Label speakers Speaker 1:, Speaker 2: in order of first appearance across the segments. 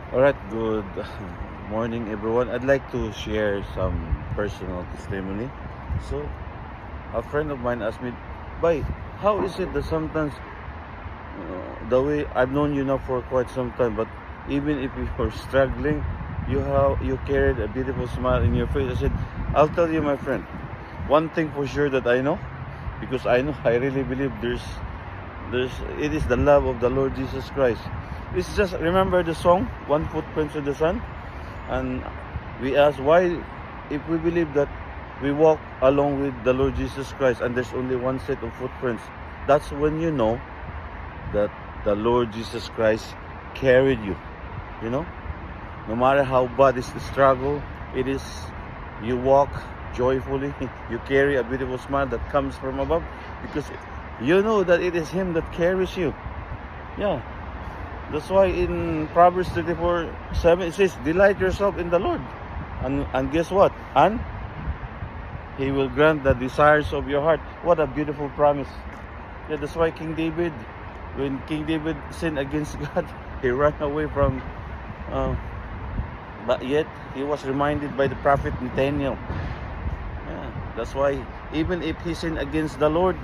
Speaker 1: Alright, good morning everyone. I'd like to share some personal testimony. So, a friend of mine asked me, "Bay, how is it that sometimes the way I've known you now for quite some time, but even if you're struggling, you carried a beautiful smile in your face." I said, "I'll tell you, my friend, one thing for sure that I know, because I really believe it is the love of the Lord Jesus Christ. It's just remember the song One Footprints in the Sun, and we ask why, if we believe that we walk along with the Lord Jesus Christ and there's only one set of footprints, that's when you know that the Lord Jesus Christ carried you. You know, no matter how bad is the struggle, it is you walk joyfully, you carry a beautiful smile that comes from above, because you know that it is Him that carries you. Yeah, that's why in Proverbs 34:7 it says, "Delight yourself in the Lord, and guess what? And He will grant the desires of your heart." What a beautiful promise! Yeah, that's why when King David sinned against God, he ran away from. But yet he was reminded by the prophet Nathaniel. Yeah, that's why even if he sinned against the Lord,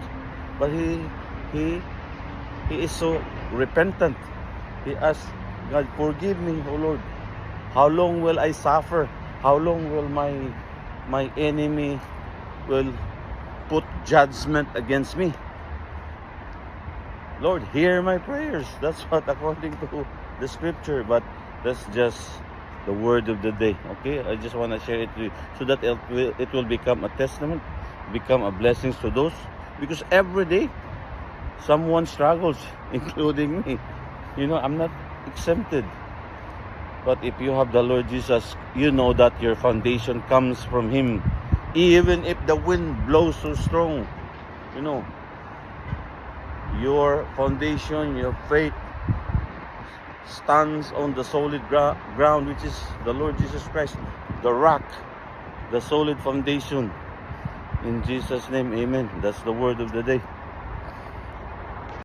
Speaker 1: but he is so repentant. He asked God, "Forgive me, O Lord. How long will I suffer? How long will my enemy will put judgment against me? Lord, hear my prayers." That's what according to the scripture, but that's just the word of the day. Okay, I just want to share it with you so that it will become a testament, become a blessing to those, because every day someone struggles, including me. You know, I'm not exempted. But if you have the Lord Jesus, you know that your foundation comes from Him. Even if the wind blows so strong, you know, your foundation, your faith stands on the solid ground, which is the Lord Jesus Christ, the rock, the solid foundation. In Jesus' name, amen. That's the word of the day.